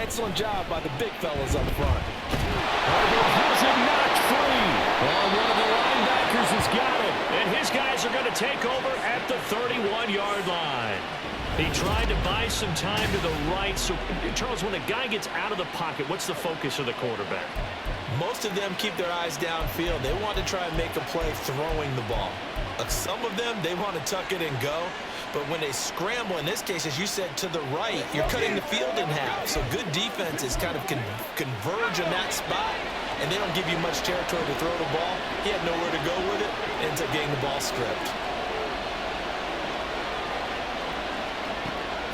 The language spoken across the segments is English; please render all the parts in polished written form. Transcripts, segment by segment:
Excellent job by the big fellas up front. Herbert has it knocked free. Oh, one of the linebackers has got it. And his guys are going to take over at the 31-yard line. He tried to buy some time to the right. So, Charles, when the guy gets out of the pocket, what's the focus of the quarterback? Most of them keep their eyes downfield. They want to try and make a play throwing the ball. Some of them, they want to tuck it and go. But when they scramble, in this case, as you said, to the right, you're cutting the field in half. So good defenses kind of converge in that spot, and they don't give you much territory to throw the ball. He had nowhere to go with it, ends up getting the ball stripped.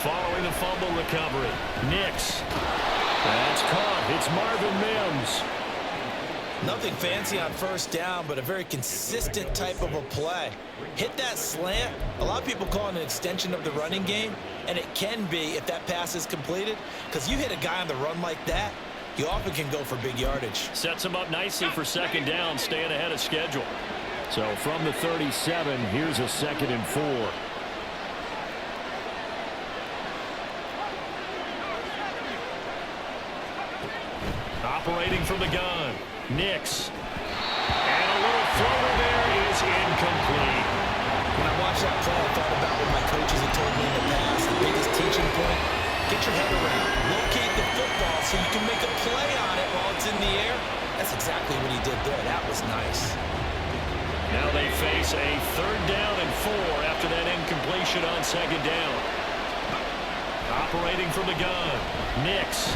Following the fumble recovery, Nix. That's caught. It's Marvin Mims. Nothing fancy on first down, but a very consistent type of a play. Hit that slant. A lot of people call it an extension of the running game, and it can be if that pass is completed, because you hit a guy on the run like that, you often can go for big yardage. Sets him up nicely for second down, staying ahead of schedule. So from the 37, here's a 2nd and 4. Operating from the gun, Nix. And a little thrower there is incomplete. When I watched that play, I thought about what my coaches had told me in the past. The biggest teaching point, get your head around. Locate the football so you can make a play on it while it's in the air. That's exactly what he did there. That was nice. Now they face a 3rd down and 4 after that incompletion on second down. Operating from the gun, Nix.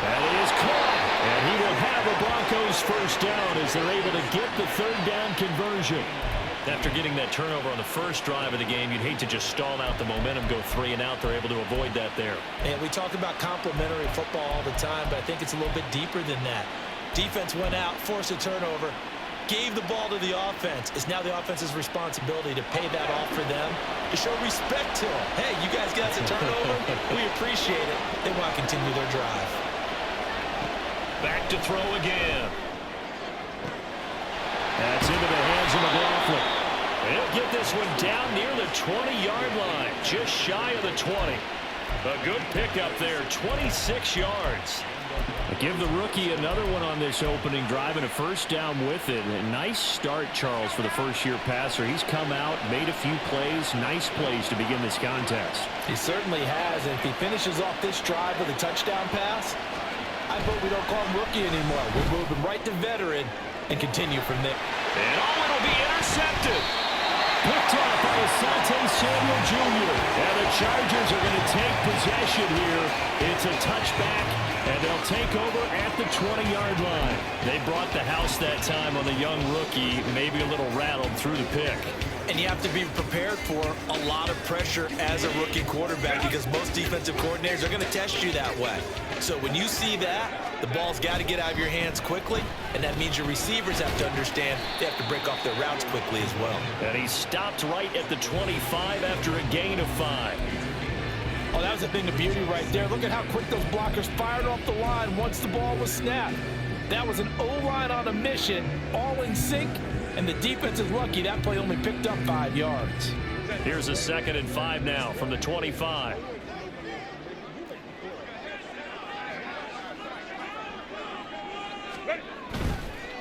That is caught, and he will have a Broncos first down as they're able to get the 3rd down conversion. After getting that turnover on the first drive of the game, you'd hate to just stall out the momentum, go 3 and out. They're able to avoid that there. And we talk about complementary football all the time, but I think it's a little bit deeper than that. Defense went out, forced a turnover, gave the ball to the offense. It's now the offense's responsibility to pay that off for them, to show respect to them. Hey, you guys got the turnover. We appreciate it. They want to continue their drive. Back to throw again. That's into the hands of McLaughlin. He'll get this one down near the 20-yard line, just shy of the 20. A good pickup there, 26 yards. Give the rookie another one on this opening drive and a first down with it. A nice start, Charles, for the first-year passer. He's come out, made a few plays, nice plays to begin this contest. He certainly has, and if he finishes off this drive with a touchdown pass, I vote we don't call him rookie anymore. We'll move him right to veteran and continue from there. And it'll be intercepted. Picked off by Asante Samuel Jr. And the Chargers are going to take possession here. It's a touchback, and they'll take over at the 20-yard line. They brought the house that time on the young rookie, maybe a little rattled through the pick. And you have to be prepared for a lot of pressure as a rookie quarterback because most defensive coordinators are going to test you that way. So when you see that, the ball's got to get out of your hands quickly, and that means your receivers have to understand they have to break off their routes quickly as well. And he stopped right at the 25 after a gain of 5. Oh, that was a thing of beauty right there. Look at how quick those blockers fired off the line once the ball was snapped. That was an O-line on a mission, all in sync, and the defense is lucky that play only picked up 5 yards. Here's a 2nd and 5 now from the 25.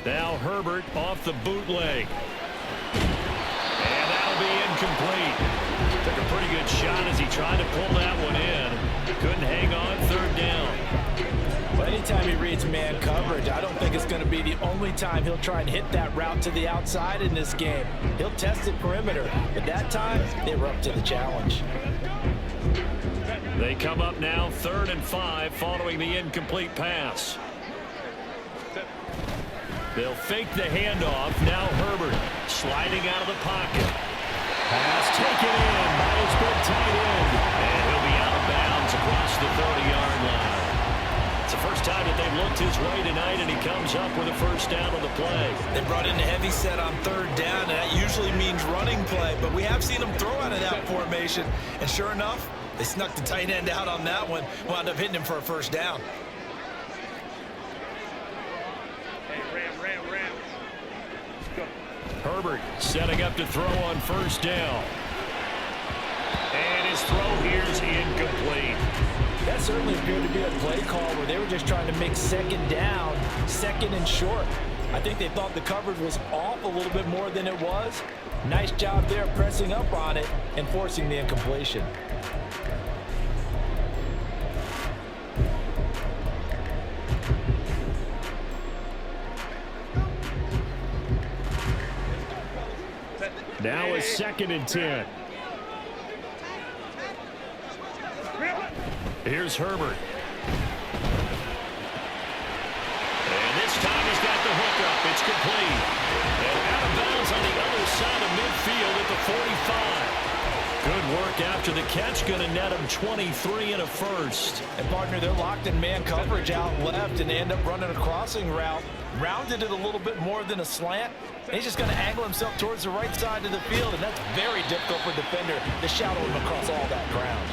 Now Herbert off the bootleg. And that'll be incomplete. Took a pretty good shot as he tried to pull that one in. Couldn't hang on, 3rd down. Well, anytime he reads man coverage, I don't think it's going to be the only time he'll try and hit that route to the outside in this game. He'll test the perimeter, but that time, they were up to the challenge. They come up now 3rd and 5 following the incomplete pass. They'll fake the handoff. Now Herbert sliding out of the pocket. Pass taken in by his big tight end. And he'll be out of bounds across the 30-yard line. It's the first time that they've looked his way tonight, and he comes up with a first down on the play. They brought in a heavy set on 3rd down, and that usually means running play. But we have seen them throw out of that formation. And sure enough, they snuck the tight end out on that one. Wound up hitting him for a first down. Herbert setting up to throw on first down. And his throw here is incomplete. certainly appeared to be a play call where they were just trying to make second down, second and short. I think they thought the coverage was off a little bit more than it was. Nice job there pressing up on it and forcing the incompletion. Now a 2nd and 10. Here's Herbert. And this time he's got the hook up. It's complete. And out of bounds on the other side of midfield at the 45. Good work after the catch. Going to net him 23 and a first. And, partner, they're locked in man coverage out left, and they end up running a crossing route. Rounded it a little bit more than a slant. And he's just going to angle himself towards the right side of the field, and that's very difficult for a defender to shadow him across all that ground.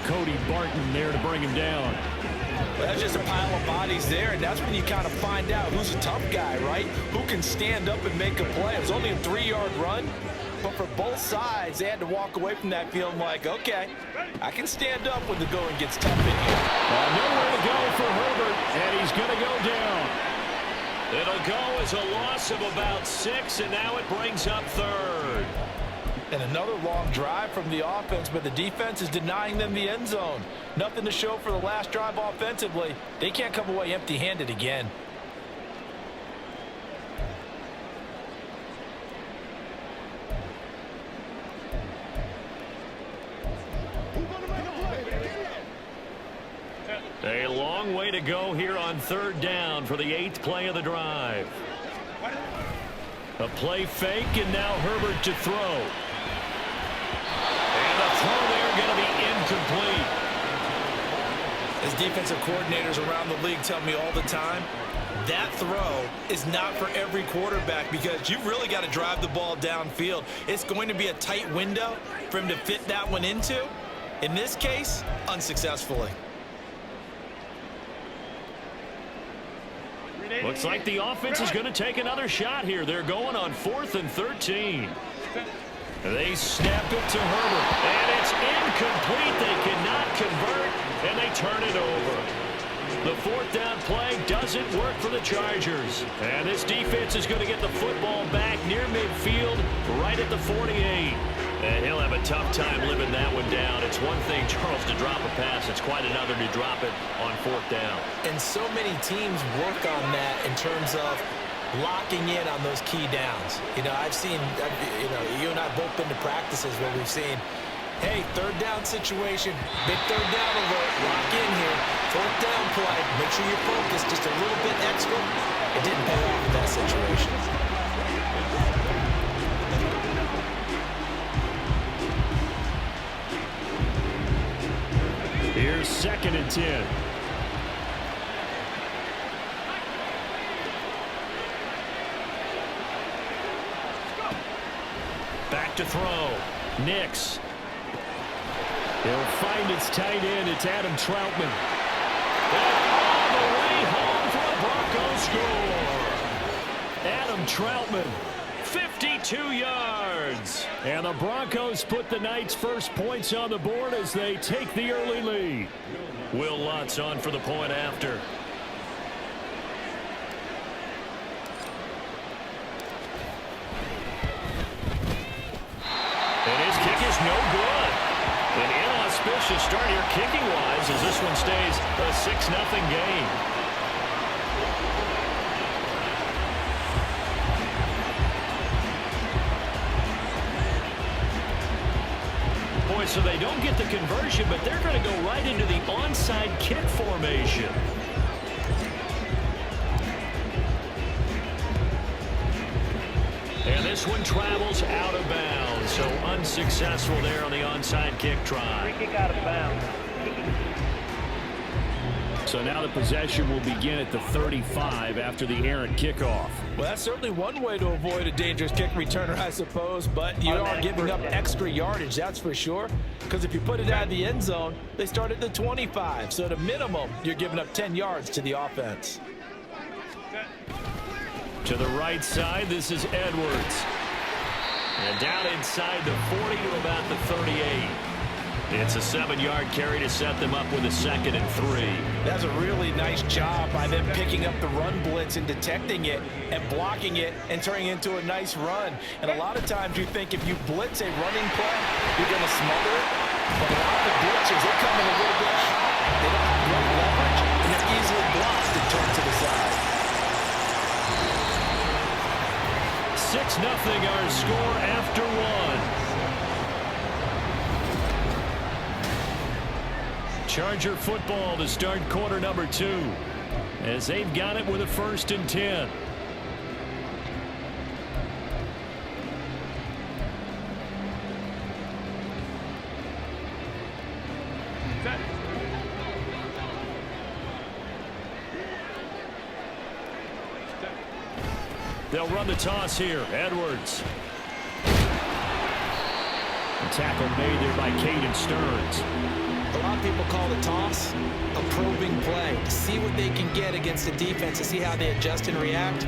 Cody Barton there to bring him down. Well, that's just a pile of bodies there, and that's when you kind of find out who's a tough guy, right? Who can stand up and make a play. It was only a 3-yard run, but for both sides, they had to walk away from that field like, okay, I can stand up when the going gets tough in here. Nowhere to go for Herbert, and he's going to go down. It'll go as a loss of about 6, and now it brings up 3rd. And another long drive from the offense, but the defense is denying them the end zone. Nothing to show for the last drive offensively. They can't come away empty-handed again. A long way to go here on 3rd down for the 8th play of the drive. A play fake, and now Herbert to throw. And the throw there going to be incomplete. As defensive coordinators around the league tell me all the time, that throw is not for every quarterback because you've really got to drive the ball downfield. It's going to be a tight window for him to fit that one into. In this case, unsuccessfully. Looks like the offense is going to take another shot here. They're going on 4th and 13. They snap it to Herbert, and it's incomplete. They cannot convert, and they turn it over. The 4th down play doesn't work for the Chargers. And this defense is going to get the football back near midfield, right at the 48. And he'll have a tough time living that one down. It's one thing, Charles, to drop a pass. It's quite another to drop it on 4th down. And so many teams work on that in terms of locking in on those key downs. You know, I've seen, you and I both been to practices where we've seen, hey, 3rd down situation, big 3rd down alert, lock in here, 4th down play, make sure you're focused just a little bit extra. It didn't pay off in that situation. Here's 2nd and 10. Back to throw. Nix. He'll find its tight end. It's Adam Troutman. And all the way home for a Bronco score. Adam Troutman, 52 yards. And the Broncos put the Knights' first points on the board as they take the early lead. Will Lutz on for the point after. And his kick is no good. An inauspicious start here kicking-wise as this one stays a 6-0 game. Boy, so they don't get the conversion, but they're going to go right into the onside kick formation. And this one travels out of bounds, so unsuccessful there on the onside kick try. Free kick out of bounds. So now the possession will begin at the 35 after the errant kickoff. Well, that's certainly one way to avoid a dangerous kick returner, I suppose, but you are giving up extra yardage, that's for sure, because if you put it out of the end zone, they start at the 25, so at a minimum, you're giving up 10 yards to the offense. To the right side, this is Edwards. And down inside the 40 to about the 38. It's a 7-yard carry to set them up with a 2nd and 3. That's a really nice job by them picking up the run blitz and detecting it and blocking it and turning it into a nice run. And a lot of times you think if you blitz a running play, you're going to smother it. But a lot of the blitzers, they come in a little bit hot. They don't have great leverage, and they're easily blocked and turned to the side. 6-0 our score after 1. Charger football to start quarter number 2 as they've got it with a 1st and 10. They'll run the toss here. Edwards. The tackle made there by Caden Stearns. A lot of people call the toss a probing play. To see what they can get against the defense, to see how they adjust and react.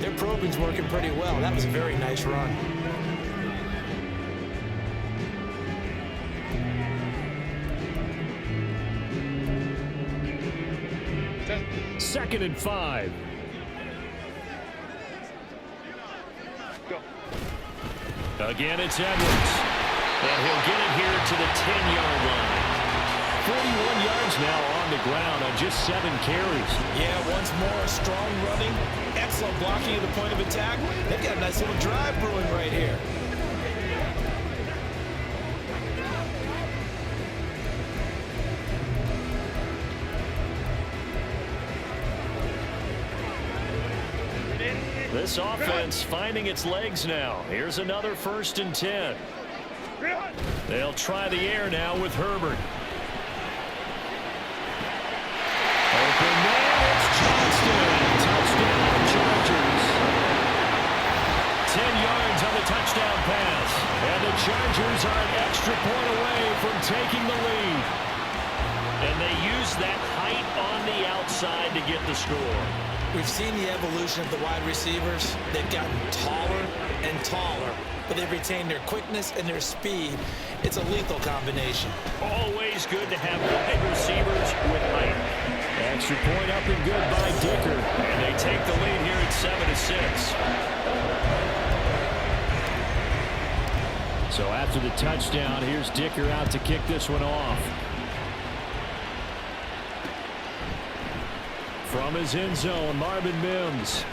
Their probing's working pretty well. That was a very nice run. Second and 5. Again, it's Edwards. And he'll get it here to the 10-yard line. 41 yards now on the ground on just 7 carries. Yeah, once more, strong running, excellent blocking at the point of attack. They've got a nice little drive brewing right here. This offense finding its legs now. Here's another 1st and 10. They'll try the air now with Herbert. Open man, it's Johnston. Touchdown, Chargers. 10 yards on the touchdown pass. And the Chargers are an extra point away from taking the lead. And they use that height on the outside to get the score. We've seen the evolution of the wide receivers. They've gotten taller and taller, but they've retained their quickness and their speed. It's a lethal combination. Always good to have wide receivers with height. Extra point up and good by Dicker. And they take the lead here at 7-6. So after the touchdown, here's Dicker out to kick this one off. From his end zone, Marvin Mims.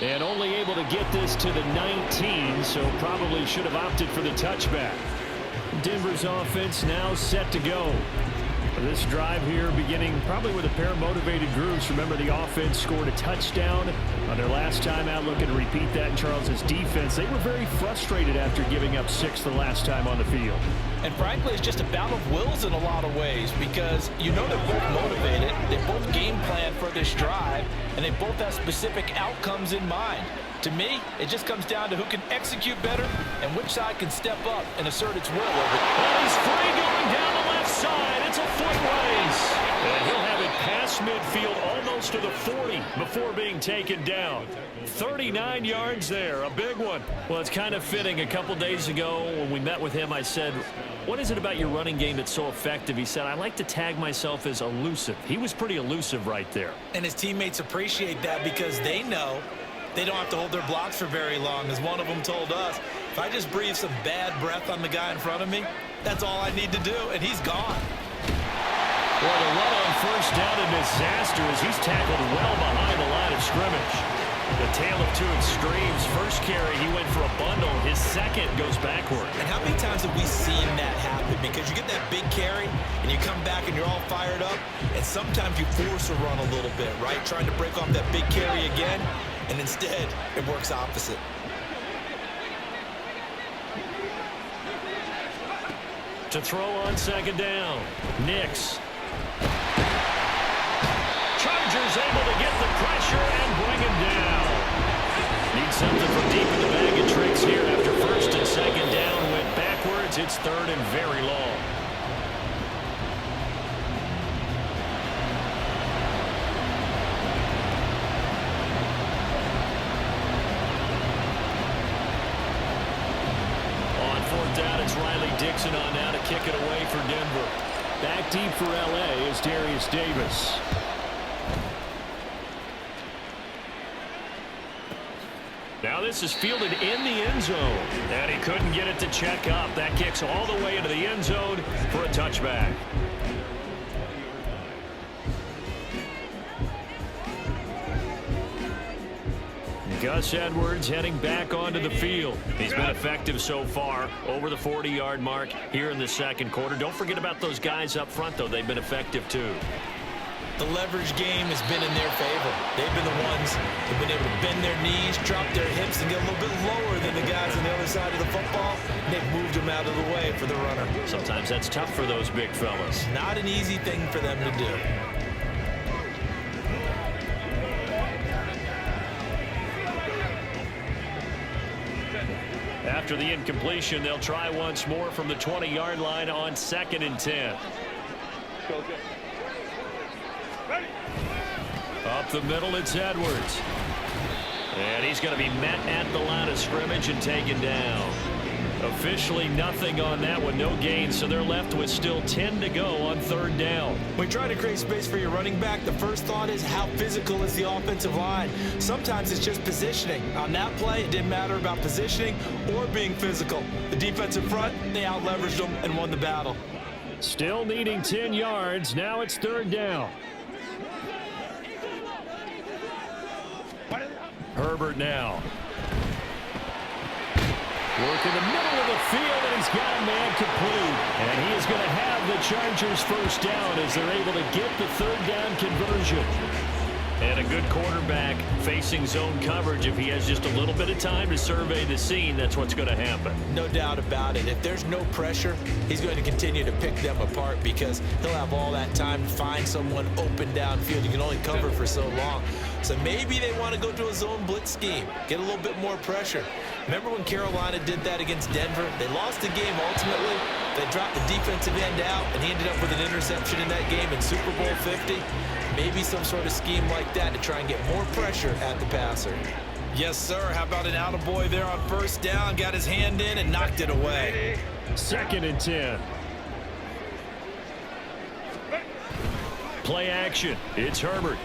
And only able to get this to the 19, so probably should have opted for the touchback. Denver's offense now set to go. This drive here beginning probably with a pair of motivated groups. Remember, the offense scored a touchdown on their last time out. Looking to repeat that in Charles's defense. They were very frustrated after giving up 6 the last time on the field. And frankly, it's just a battle of wills in a lot of ways because you know they're both motivated. They both game plan for this drive, and they both have specific outcomes in mind. To me, it just comes down to who can execute better and which side can step up and assert its will over it. And he's free going down the left side. It's a foot race. And he'll have it past midfield almost to the 40 before being taken down. 39 yards there, a big one. Well, it's kind of fitting. A couple days ago when we met with him, I said, what is it about your running game that's so effective? He said, I like to tag myself as elusive. He was pretty elusive right there. And his teammates appreciate that because they know they don't have to hold their blocks for very long. As one of them told us, if I just breathe some bad breath on the guy in front of me, that's all I need to do, and he's gone. Well, the run on first down, a disaster as he's tackled well behind the line of scrimmage. The tale of two extremes. First carry, he went for a bundle. His second goes backward. And how many times have we seen that happen? Because you get that big carry, and you come back and you're all fired up, and sometimes you force a run a little bit, right? Trying to break off that big carry again, and instead, it works opposite. To throw on second down, Nix. Chargers able to get the pressure and bring him down. Need something from deep in the bag of tricks here after first and second down went backwards. It's third and very long. On fourth down, it's Riley Dixon on now to kick it away for Denver. Back deep for L.A. is Darius Davis. Now this is fielded in the end zone. And he couldn't get it to check up. That kicks all the way into the end zone for a touchback. Gus Edwards heading back onto the field. He's been effective so far, over the 40-yard mark here in the second quarter. Don't forget about those guys up front, though. They've been effective, too. The leverage game has been in their favor. They've been the ones who've been able to bend their knees, drop their hips, and get a little bit lower than the guys on the other side of the football. And they've moved them out of the way for the runner. Sometimes that's tough for those big fellas. Not an easy thing for them to do. After the incompletion, they'll try once more from the 20-yard line on 2nd and 10. Up the middle, it's Edwards. And he's going to be met at the line of scrimmage and taken down. Officially nothing on that one, no gain, so they're left with still 10 to go on 3rd down. When trying to create space for your running back, the first thought is how physical is the offensive line. Sometimes it's just positioning. On that play, it didn't matter about positioning or being physical. The defensive front, they out-leveraged them and won the battle. Still needing 10 yards. Now it's 3rd down. Herbert now. Work in the middle of the field, and he's got a man complete. And he is going to have the Chargers first down as they're able to get the 3rd down conversion. And a good quarterback facing zone coverage. If he has just a little bit of time to survey the scene, that's what's going to happen. No doubt about it. If there's no pressure, he's going to continue to pick them apart because he'll have all that time to find someone open downfield. You can only cover for so long. So maybe they want to go to a zone blitz scheme, get a little bit more pressure. Remember when Carolina did that against Denver? They lost the game ultimately. They dropped the defensive end out, and he ended up with an interception in that game in Super Bowl 50. Maybe some sort of scheme like that to try and get more pressure at the passer. Yes, sir. How about an attaboy there on 1st down? Got his hand in and knocked it away. 2nd and 10. Play action. It's Herbert.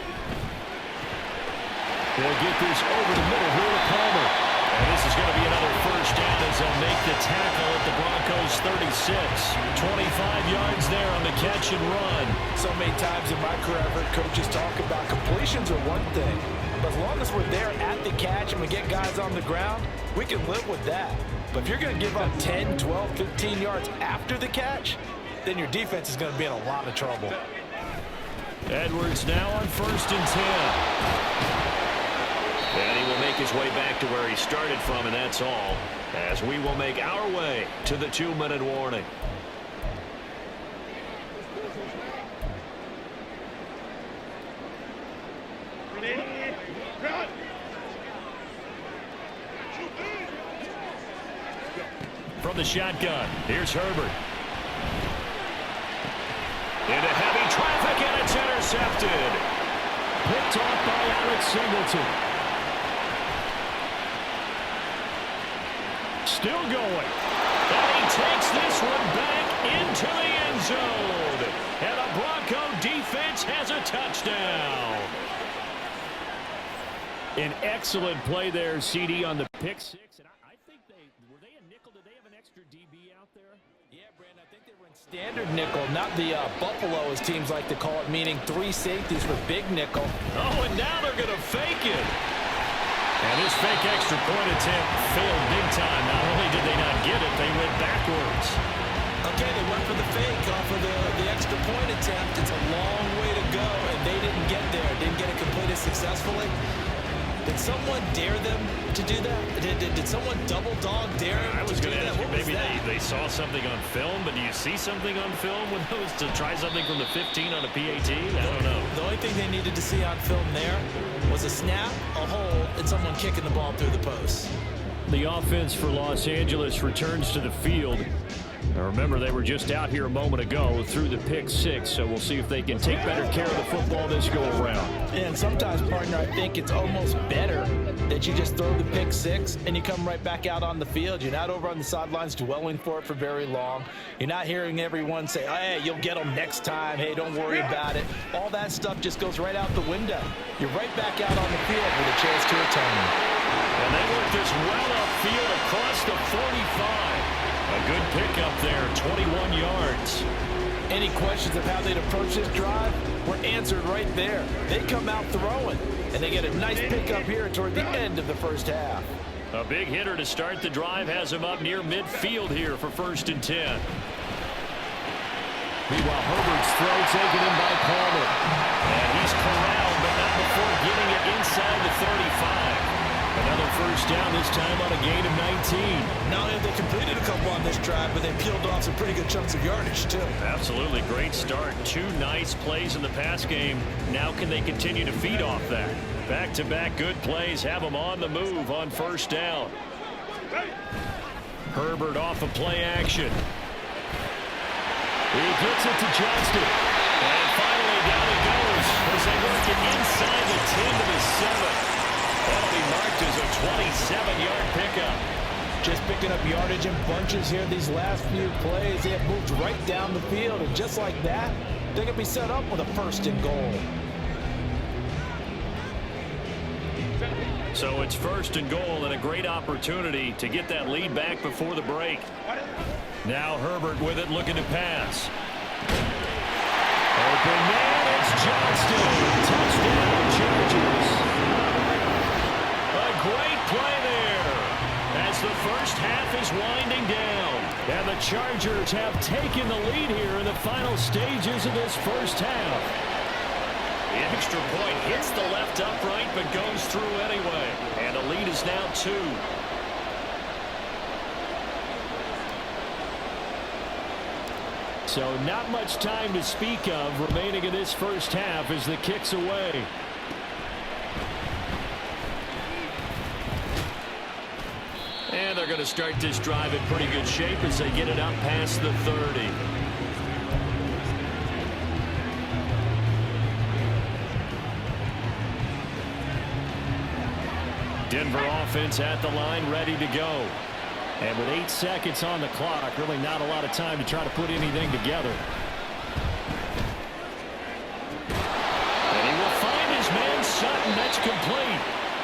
They'll get this over the middle here to Palmer. And this is going to be another first down as they'll make the tackle at the Broncos 36. 25 yards there on the catch and run. So many times in my career, I've heard coaches talk about completions are one thing. But as long as we're there at the catch and we get guys on the ground, we can live with that. But if you're going to give up 10, 12, 15 yards after the catch, then your defense is going to be in a lot of trouble. Edwards now on 1st and 10. And he will make his way back to where he started from, and that's all, as we will make our way to the 2-minute warning. From the shotgun, here's Herbert. Into heavy traffic, and it's intercepted. Picked off by Alex Singleton. Still going. And he takes this one back into the end zone. And the Bronco defense has a touchdown. An excellent play there, CD, on the pick six. And I think were they a nickel? Did they have an extra DB out there? Yeah, Brandon, I think they were in standard nickel, not the Buffalo, as teams like to call it, meaning 3 safeties for big nickel. Oh, and now they're going to fake it. And this fake extra point attempt failed big time. Not only did they not get it, they went backwards. Okay, they went for the fake off of the extra point attempt. It's a long way to go, and they didn't get there. Didn't get it completed successfully. Did someone dare them to do that? Did someone double dog dare them? I was going to ask you, maybe they saw something on film, but do you see something on film with those to try something from the 15 on a PAT? I don't know. The only thing they needed to see on film there was a snap, a hold, and someone kicking the ball through the post. The offense for Los Angeles returns to the field. Now remember, they were just out here a moment ago through the pick six, so we'll see if they can take better care of the football this go around. And sometimes, partner, I think it's almost better that you just throw the pick six and you come right back out on the field. You're not over on the sidelines dwelling for it for very long. You're not hearing everyone say, oh, hey, you'll get them next time. Hey, don't worry about it. All that stuff just goes right out the window. You're right back out on the field with a chance to atone. And they work this well upfield across the 45. A good pickup there, 21 yards. Any questions of how they'd approach this drive were answered right there. They come out throwing, and they get a nice pickup here toward the end of the first half. A big hitter to start the drive has him up near midfield here for 1st and 10. Meanwhile, Herbert's throw taken in by Palmer. And he's corralled, but not before getting it inside the 35. Another first down, this time on a gain of 19. Not only have they completed a couple on this drive, but they peeled off some pretty good chunks of yardage, too. Absolutely. Great start. 2 nice plays in the pass game. Now can they continue to feed off that? Back-to-back good plays have them on the move on 1st down. Herbert off of play action. He gets it to Johnston. And finally down it goes as they work it inside the 10 to the 7. That'll be marked as a 27-yard pickup. Just picking up yardage in bunches here these last few plays. They have moved right down the field, and just like that, they're going to be set up with a 1st and goal. So it's 1st and goal and a great opportunity to get that lead back before the break. Now Herbert with it, looking to pass. Open man, it's Johnston. Touchdown, Chargers. Great play there as the first half is winding down. And the Chargers have taken the lead here in the final stages of this first half. The extra point hits the left upright but goes through anyway. And the lead is now 2. So not much time to speak of remaining in this first half as the kick's away. And they're going to start this drive in pretty good shape as they get it up past the 30. Denver offense at the line, ready to go. And with 8 seconds on the clock, really not a lot of time to try to put anything together. And he will find his man Sutton. That's complete.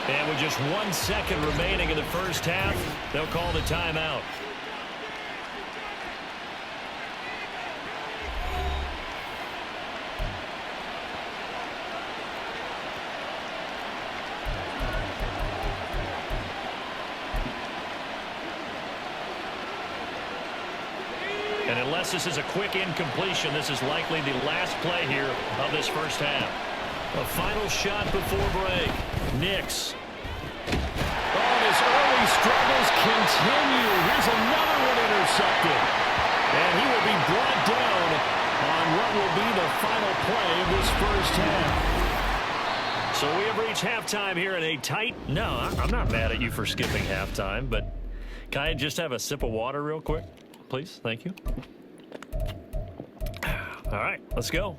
And with just 1 second remaining in the first half, they'll call the timeout. And unless this is a quick incompletion, this is likely the last play here of this first half. A final shot before break. Nix. Oh, his early struggles continue. Here's another one intercepted. And he will be brought down on what will be the final play of this first half. So we have reached halftime here in a tight... No, I'm not mad at you for skipping halftime, but can I just have a sip of water real quick? Please, thank you. All right, let's go.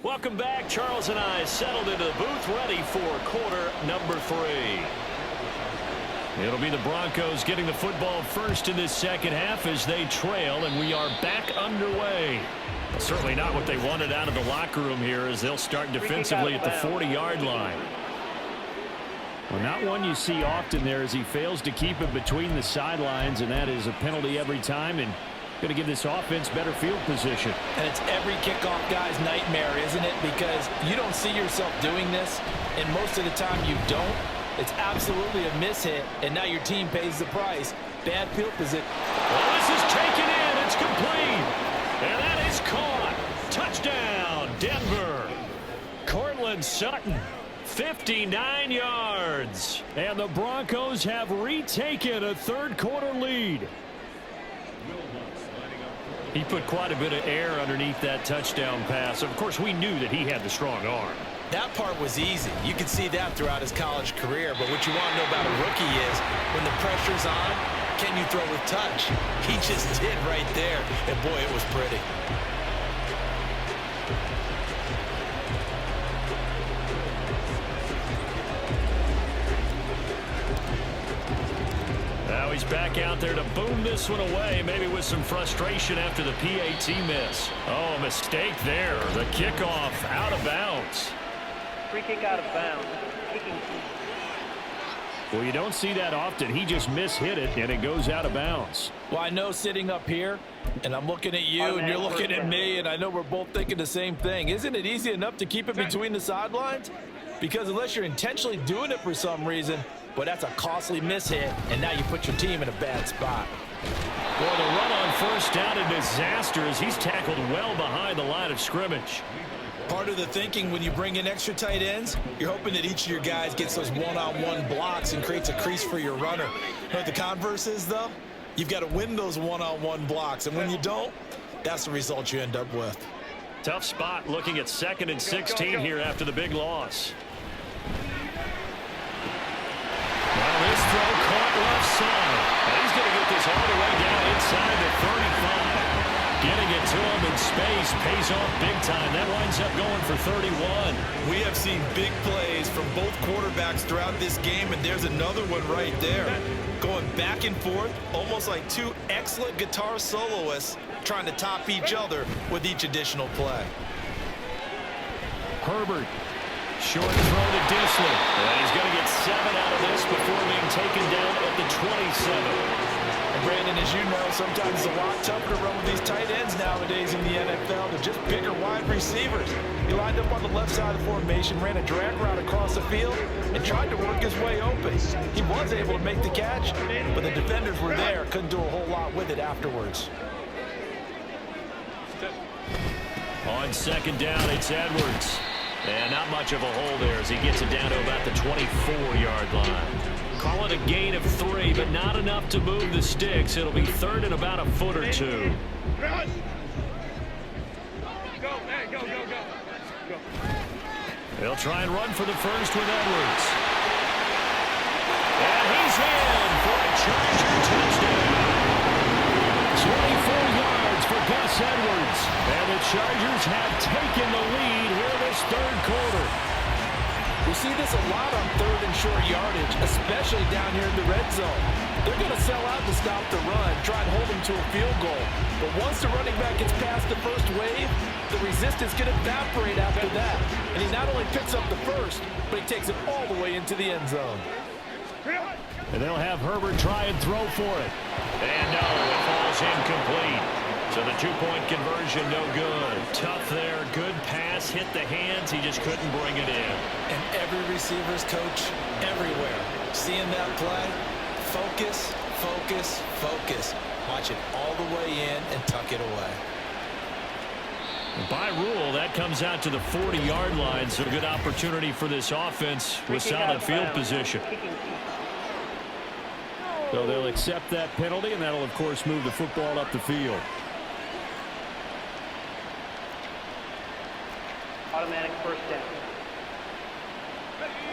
Welcome back. Charles and I settled into the booth, ready for quarter number 3. It'll be the Broncos getting the football first in this second half as they trail, and we are back underway. Certainly not what they wanted out of the locker room here as they'll start defensively at the 40-yard line. Well, not one you see often there as he fails to keep it between the sidelines, and that is a penalty every time, and going to give this offense better field position. And it's every kickoff guy's nightmare, isn't it? Because you don't see yourself doing this, and most of the time you don't. It's absolutely a mishit, and now your team pays the price. Bad field position. Well, this is taken in. It's complete. And that is caught. Touchdown, Denver. Cortland Sutton, 59 yards. And the Broncos have retaken a third-quarter lead. He put quite a bit of air underneath that touchdown pass. Of course, we knew that he had the strong arm. That part was easy. You could see that throughout his college career. But what you want to know about a rookie is when the pressure's on, can you throw with touch? He just did right there. And, boy, it was pretty. Now he's back out there to boom this one away, maybe with some frustration after the PAT miss. Oh, a mistake there. The kickoff out of bounds. Free kick out of bounds. Well, you don't see that often. He just mishit it, and it goes out of bounds. Well, I know sitting up here, and I'm looking at you, and you're looking at me, and I know we're both thinking the same thing. Isn't it easy enough to keep it between the sidelines? Because unless you're intentionally doing it for some reason, but that's a costly mishit, and now you put your team in a bad spot. Well, the run on first down a disaster as he's tackled well behind the line of scrimmage. Part of the thinking when you bring in extra tight ends, you're hoping that each of your guys gets those one-on-one blocks and creates a crease for your runner. You know what the converse is, though? You've got to win those one-on-one blocks, and when you don't, that's the result you end up with. Tough spot looking at 2nd and 16 here after the big loss. Well, this throw caught left side. And he's going to get this all the way down inside the 35. Getting it to him in space pays off big time. That winds up going for 31. We have seen big plays from both quarterbacks throughout this game, and there's another one right there. Going back and forth, almost like two excellent guitar soloists trying to top each other with each additional play. Herbert. Short throw to Disley. And he's going to get 7 out of this before being taken down at the 27. And Brandon, as you know, sometimes it's a lot tougher to run with these tight ends nowadays in the NFL. They're just bigger wide receivers. He lined up on the left side of the formation, ran a drag route across the field, and tried to work his way open. He was able to make the catch, but the defenders were there, couldn't do a whole lot with it afterwards. On 2nd down, it's Edwards. And not much of a hole there as he gets it down to about the 24-yard line. Call it a gain of 3, but not enough to move the sticks. It'll be 3rd and about a foot or 2. Go, man, go. They'll try and run for the first with Edwards. And he's in for a Charger touchdown. 24 yards for Gus Edwards. And the Chargers have taken the lead here this 3rd quarter. We see this a lot on 3rd and short yardage, especially down here in the red zone. They're going to sell out to stop the run, try and hold them to a field goal. But once the running back gets past the first wave, the resistance can evaporate after that. And he not only picks up the first, but he takes it all the way into the end zone. And they'll have Herbert try and throw for it. And no, it falls incomplete. So the 2-point conversion, no good. Tough there, good pass, hit the hands, he just couldn't bring it in. And every receiver's coach everywhere, seeing that play, focus, focus, focus. Watch it all the way in and tuck it away. By rule, that comes out to the 40-yard line, so a good opportunity for this offense with solid field position. So they'll accept that penalty, and that'll, of course, move the football up the field. Automatic first down.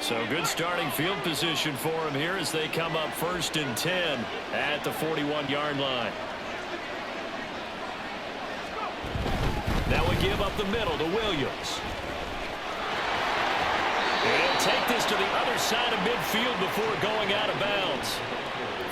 So good starting field position for him here as they come up 1st and 10 at the 41-yard line. Now we give up the middle to Williams. And he'll take this to the other side of midfield before going out of bounds.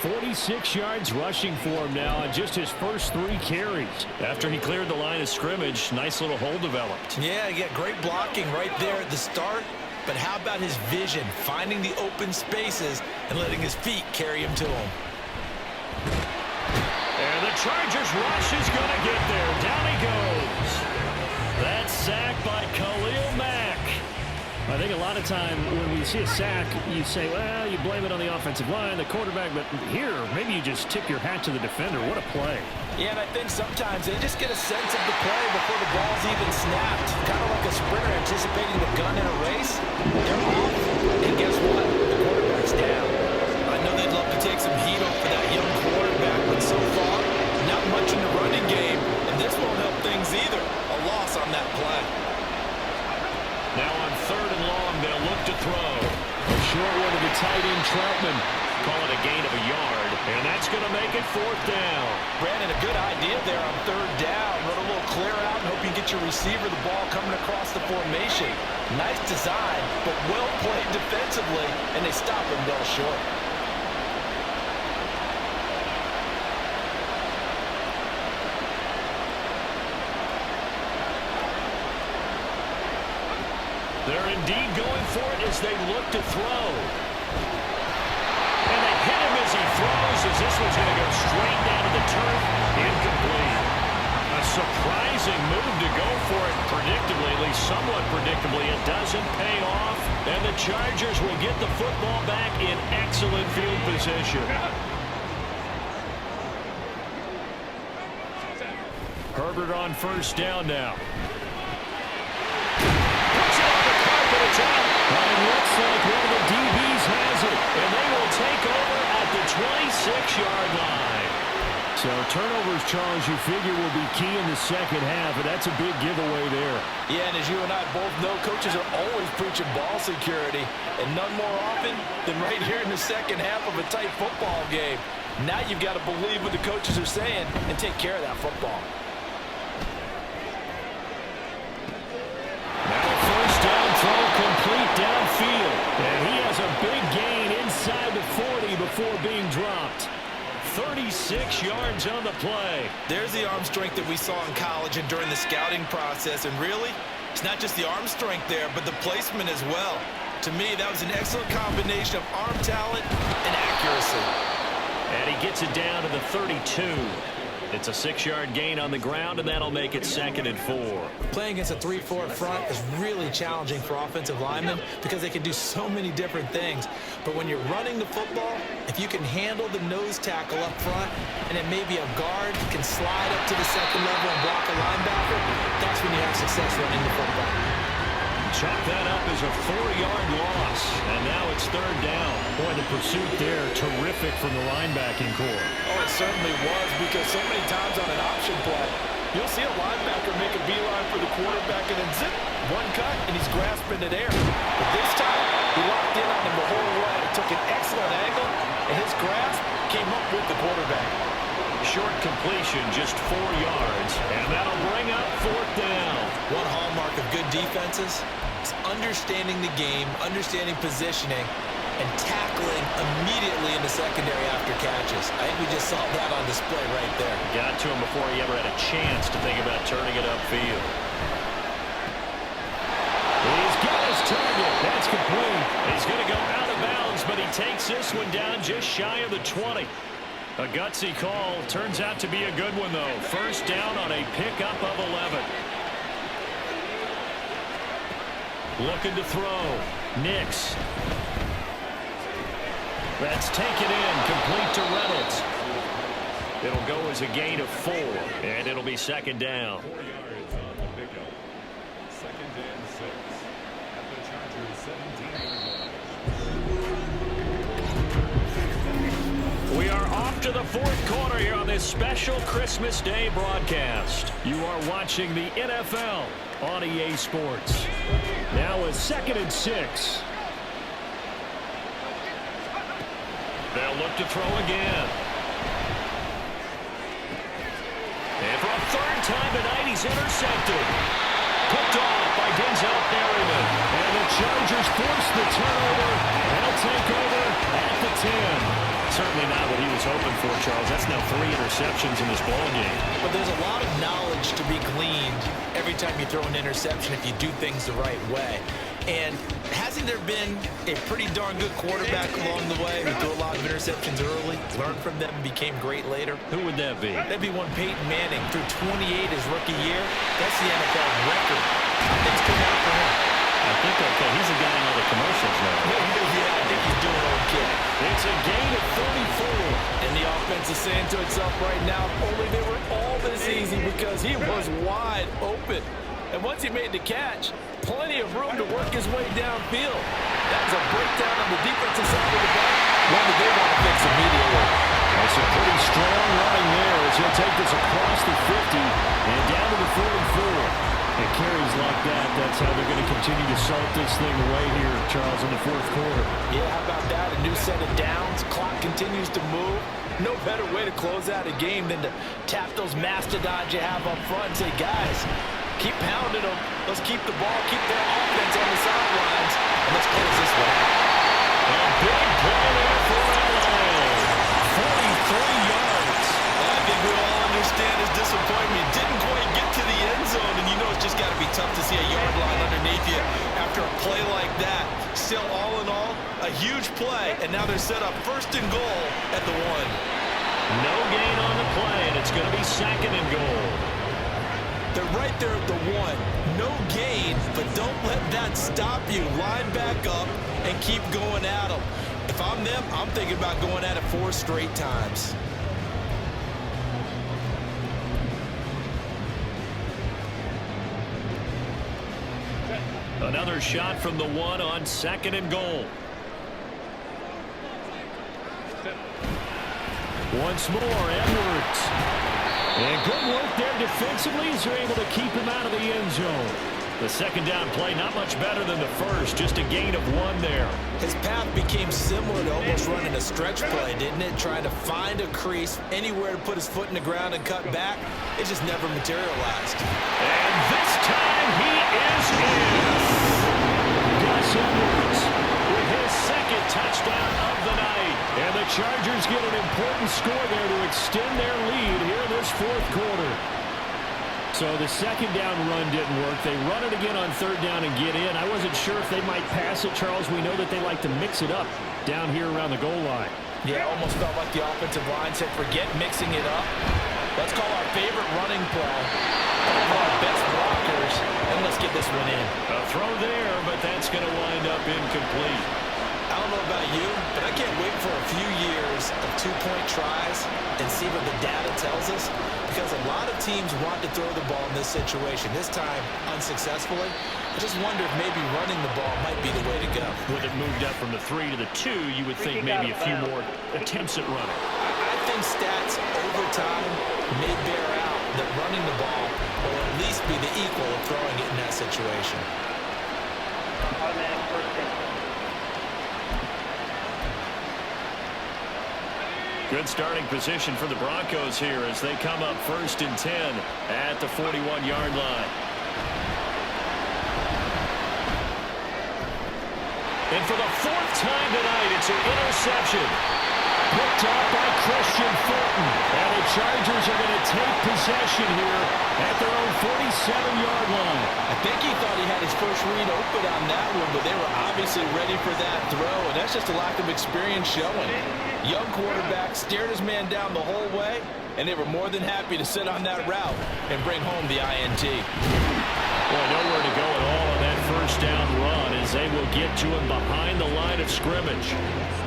46 yards rushing for him now on just his first 3 carries. After he cleared the line of scrimmage, nice little hole developed. Yeah, great blocking right there at the start. But how about his vision, finding the open spaces and letting his feet carry him to him. And the Chargers rush is going to get there. Down he goes. That's sacked by Khalil Mack. I think a lot of time when we see a sack, you say, well, you blame it on the offensive line, the quarterback, but here, maybe you just tip your hat to the defender. What a play. Yeah, and I think sometimes they just get a sense of the play before the ball's even snapped. Kind of like a sprinter anticipating the gun in a race. They're off, and guess what? The quarterback's down. I know they'd love to take some heat off of that young quarterback, but so far, not much in the running game, and this won't help things either. A loss on that play. Now on 3rd and tight end Troutman. Call it a gain of a yard, and that's going to make it 4th down. Brandon, a good idea there on 3rd down. Run a little clear out and hope you get your receiver the ball coming across the formation. Nice design, but well played defensively, and they stop him well short. They're indeed going for it as they look to throw. And they hit him as he throws, as this one's going to go straight down to the turf. Incomplete. A surprising move to go for it predictably, at least somewhat predictably. It doesn't pay off, and the Chargers will get the football back in excellent field position. Herbert on 1st down now. It's out. And it looks like one of the DBs has it. And they will take over at the 26-yard line. So turnovers, Charles, you figure will be key in the second half, and that's a big giveaway there. Yeah, and as you and I both know, coaches are always preaching ball security, and none more often than right here in the second half of a tight football game. Now you've got to believe what the coaches are saying and take care of that football. Throw complete downfield. And he has a big gain inside the 40 before being dropped. 36 yards on the play. There's the arm strength that we saw in college and during the scouting process. And really, it's not just the arm strength there, but the placement as well. To me, that was an excellent combination of arm talent and accuracy. And he gets it down to the 32. It's a 6-yard gain on the ground, and that'll make it 2nd and 4. Playing against a 3-4 front is really challenging for offensive linemen because they can do so many different things. But when you're running the football, if you can handle the nose tackle up front, and then maybe a guard can slide up to the 2nd level and block a linebacker, that's when you have success running the football. Chalk that up as a 4-yard loss, and now it's 3rd down. Boy, the pursuit there, terrific from the linebacking core. Oh, it certainly was, because so many times on an option play, you'll see a linebacker make a beeline for the quarterback and then zip, one cut, and he's grasping it air. But this time, he locked in on him the whole way. Took an excellent angle, and his grasp came up with the quarterback. Short completion, just 4 yards, and that'll bring up 4th down. One hallmark of good defenses is understanding the game, understanding positioning, and tackling immediately in the secondary after catches. I think we just saw that on display right there. Got to him before he ever had a chance to think about turning it upfield. He's got his target. That's complete. He's going to go out of bounds, but he takes this one down just shy of the 20. A gutsy call. Turns out to be a good one, though. 1st down on a pickup of 11. Looking to throw. Nix. That's taken in. Complete to Reynolds. It'll go as a gain of 4, and it'll be 2nd down. 4 yards on the pickup. 2nd and 6 at the Chargers 17-yard line. We are off to the 4th quarter here on this special Christmas Day broadcast. You are watching the NFL on EA Sports. Now a 2nd and 6. They'll look to throw again. And for a 3rd time tonight, he's intercepted. Picked off by Denzel Perryman. And the Chargers force the turnover. They'll take over at the 10. Certainly not what he was hoping for, Charles. That's now 3 interceptions in this ball game. But there's a lot of knowledge to be gleaned every time you throw an interception if you do things the right way. And hasn't there been a pretty darn good quarterback along the way who threw a lot of interceptions early, learned from them, and became great later? Who would that be? That'd be one Peyton Manning. Threw 28 his rookie year. That's the NFL record. How things come out for him? I think okay. He's the guy in all the commercials now. Yeah, I think he's doing okay. It's a gain of 34. And the offense is saying to itself right now, only they were all this easy because he was wide open. And once he made the catch, plenty of room to work his way downfield. That was a breakdown on the defensive side of the ball. One that they want to fix immediately. That's a pretty strong running there as he'll take this across the 50 and down to the 44. And carries like that, that's how they're going to continue to to salt this thing away here, Charles, in the fourth quarter. Yeah, how about that? A new set of downs. Clock continues to move. No better way to close out a game than to tap those mastodons you have up front and say, guys, keep pounding them. Let's keep the ball, keep their offense on the sidelines, and let's close this one out. A big play there for LA. 43 yards. I think we all understand his disappointment. Didn't quite get to the end zone, and you know it's just got to be tough to see a yard line underneath you after a play like that. Still, all in all, a huge play, and now they're set up first and goal at the 1. No gain on the play, and it's going to be second and goal. They're right there at the 1. No gain, but don't let that stop you. Line back up and keep going at them. If I'm them, I'm thinking about going at it 4 straight times. Another shot from the 1 on second and goal. Once more, Edwards. And good work there defensively as they're able to keep him out of the end zone. The second down play not much better than the first, just a gain of 1 there. His path became similar to almost running a stretch play, didn't it? Trying to find a crease, anywhere to put his foot in the ground and cut back. It just never materialized. And this time he is in. Gus Edwards with his second touchdown of the night. And the Chargers get an important score there to extend their lead here in this fourth quarter. So the second down run didn't work. They run it again on third down and get in. I wasn't sure if they might pass it, Charles. We know that they like to mix it up down here around the goal line. Yeah, almost felt like the offensive line said, forget mixing it up. Let's call our favorite running play, one of our best blockers, and let's get this one in. A throw there, but that's going to wind up incomplete. I don't know about you, but I can't wait for a few years of 2-point tries and see what the data tells us, because a lot of teams want to throw the ball in this situation, this time unsuccessfully. I just wonder if maybe running the ball might be the way to go. With it moved up from the 3 to the 2, you would think maybe a few more attempts at running. I think stats over time may bear out that running the ball will at least be the equal of throwing it in that situation. Automatic first down. Good starting position for the Broncos here as they come up first and 10 at the 41-yard line. And for the 4th time tonight, it's an interception. Picked up by Christian Fulton. And the Chargers are going to take possession here at their own 47-yard line. I think he thought he had his first read open on that one, but they were obviously ready for that throw, and that's just a lack of experience showing. Young quarterback stared his man down the whole way, and they were more than happy to sit on that route and bring home the INT. Well, nowhere to go at all on that first down run as they will get to him behind the line of scrimmage.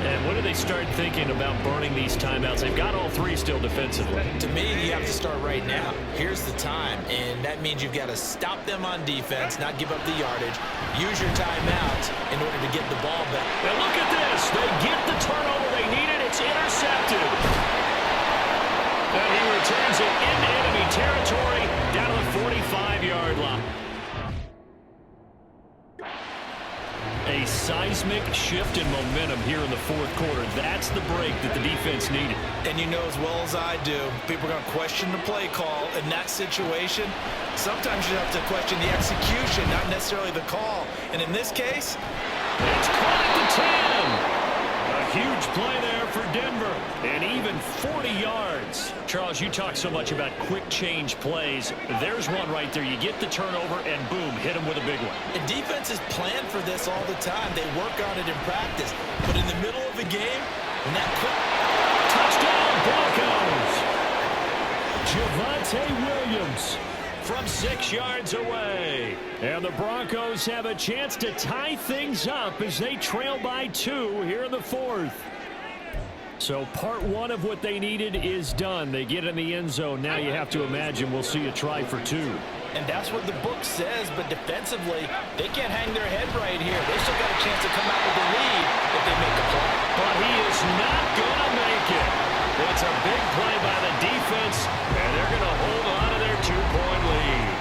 And when do they start thinking about burning these timeouts? They've got all 3 still defensively. To me, you have to start right now. Here's the time, and that means you've got to stop them on defense, not give up the yardage, use your timeout in order to get the ball back. And look at this. They get the turnover they needed. It's intercepted. And he returns it into enemy territory down to the 45-yard line. A seismic shift in momentum here in the fourth quarter. That's the break that the defense needed. And you know as well as I do, people are going to question the play call in that situation. Sometimes you have to question the execution, not necessarily the call. And in this case, it's caught at the 10. A huge play there for Denver. And even 40 yards. Charles, you talk so much about quick change plays. There's one right there. You get the turnover and boom, hit him with a big one. And defenses plan for this all the time. They work on it in practice. But in the middle of the game, when that quick touchdown, Broncos. Javonte Williams from 6 yards away. And the Broncos have a chance to tie things up as they trail by 2 here in the fourth. So part 1 of what they needed is done. They get in the end zone. Now you have to imagine we'll see a try for 2. And that's what the book says, but defensively, they can't hang their head right here. They still got a chance to come out with the lead if they make a play. But he is not going to make it. It's a big play by the defense, and they're going to hold on to their 2-point lead.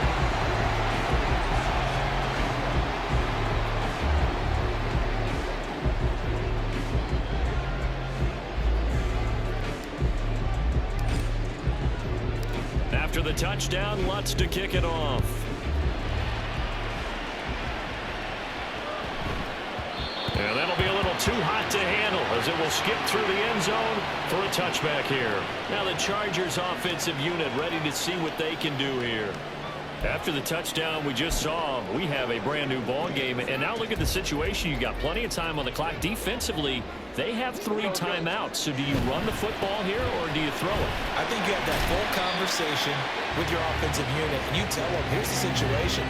After the touchdown, Lutz to kick it off. And that'll be a little too hot to handle as it will skip through the end zone for a touchback here. Now the Chargers offensive unit ready to see what they can do here. After the touchdown we just saw, we have a brand new ball game. And now look at the situation. You got plenty of time on the clock. Defensively, they have 3 timeouts. So do you run the football here or do you throw it? I think you have that full conversation with your offensive unit, and you tell them, here's the situation.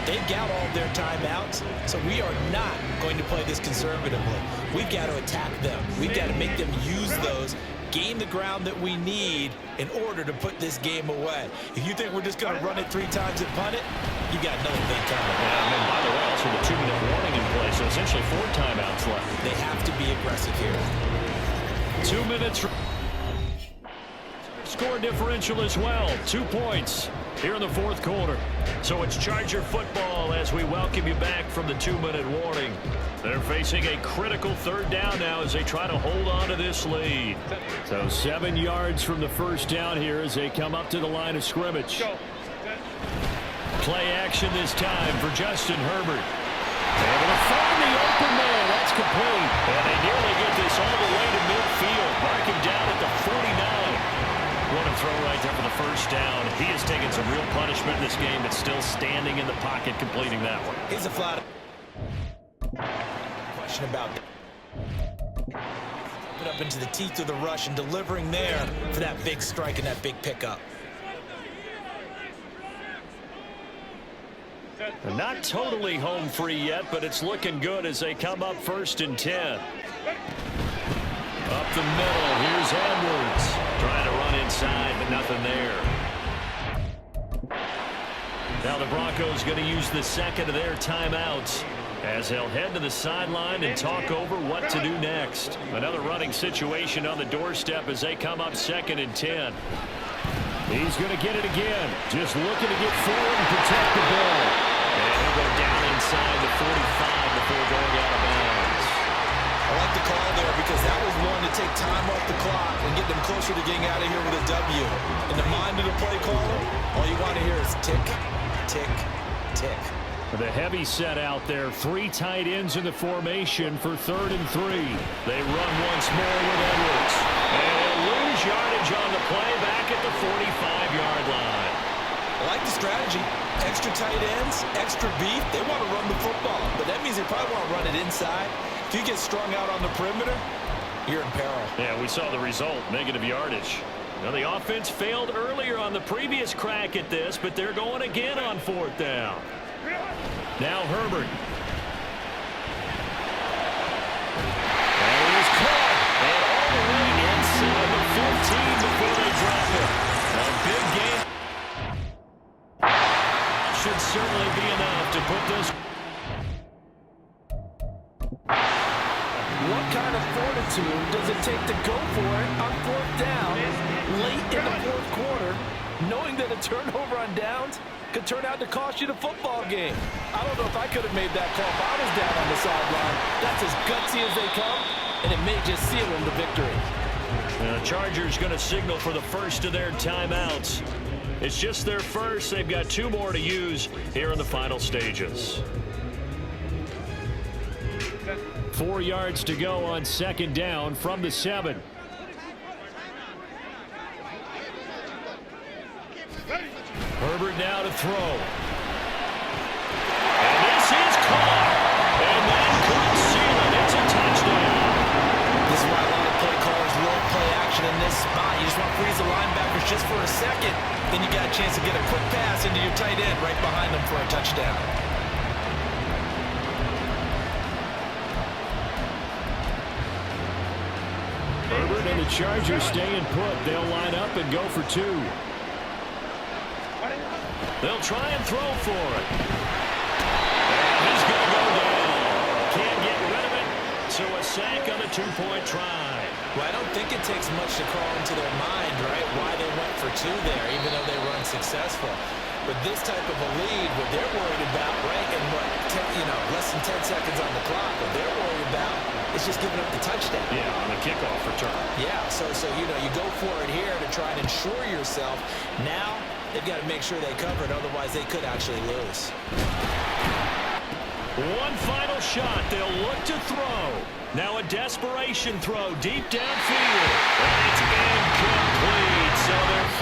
They've got all their timeouts, so we are not going to play this conservatively. We've got to attack them. We've got to make them use those, gain the ground that we need in order to put this game away. If you think we're just going to run it 3 times and punt it, you got another thing coming. Yeah, and by the way, also the 2-minute warning in place, so essentially 4 timeouts left. They have to be aggressive here. 2 minutes. Score differential as well, 2 points here in the 4th quarter. So it's Charger football as we welcome you back from the 2-minute warning. They're facing a critical 3rd down now as they try to hold on to this lead. So 7 yards from the first down here as they come up to the line of scrimmage. Play action this time for Justin Herbert. Able to find the open man. That's complete. And they nearly get this all the way to midfield. Mark him down at the 49. What a throw right there for the first down. He has taken some real punishment in this game, but still standing in the pocket, completing that one. Here's a flat question about that. Put up into the teeth of the rush and delivering there for that big strike and that big pickup. And not totally home free yet, but it's looking good as they come up 1st and 10. Up the middle, here's Edwards. Trying to run inside, but nothing there. Now the Broncos going to use the 2nd of their timeouts as they'll head to the sideline and talk over what to do next. Another running situation on the doorstep as they come up 2nd and 10. He's going to get it again. Just looking to get forward and protect the ball. And he'll go down inside the 45 before going out of bounds. I like the call there because that was one to take time off the clock and get them closer to getting out of here with a W. In the mind of the play caller, all you want to hear is tick, tick, tick. The heavy set out there. 3 tight ends in the formation for 3rd and 3. They run once more with Edwards. And they'll lose yardage on the play back at the 45-yard line. I like the strategy. Extra tight ends, extra beef. They want to run the football, but that means they probably want to run it inside. If you get strung out on the perimeter, you're in peril. Yeah, we saw the result, negative yardage. Now the offense failed earlier on the previous crack at this, but they're going again on 4th down. Now Herbert. And he was caught. And all the way inside the 15 before they drop it. A big game. Should certainly be enough to put this. What kind of fortitude does it take to go for it on 4th down late in the 4th quarter, knowing that a turnover on downs could turn out to cost you the football game? I don't know if I could have made that call if I was down on the sideline. That's as gutsy as they come, and it may just seal them the victory. The Chargers going to signal for the first of their timeouts. It's just their first. They've got 2 more to use here in the final stages. 4 yards to go on 2nd down from the 7. Herbert now to throw. And this is caught. And that could seal it. It's a touchdown. This is why a lot of play callers will play action in this spot. You just want to freeze the linebackers just for a second. Then you got a chance to get a quick pass into your tight end right behind them for a touchdown. Herbert and the Chargers staying put. They'll line up and go for 2. They'll try and throw for it. And he's going to go down. Can't get rid of it. So a sack on the 2-point try. Well, I don't think it takes much to crawl into their mind, right, why they went for 2 there, even though they were unsuccessful. But this type of a lead, what they're worried about, right, and less than 10 seconds on the clock, what they're worried about is just giving up the touchdown. Yeah, on the kickoff return. Yeah, so you go for it here to try and ensure yourself. Now They've got to make sure they cover it, otherwise they could actually lose. One final shot. They'll look to throw. Now a desperation throw deep downfield. And it's incomplete. So they're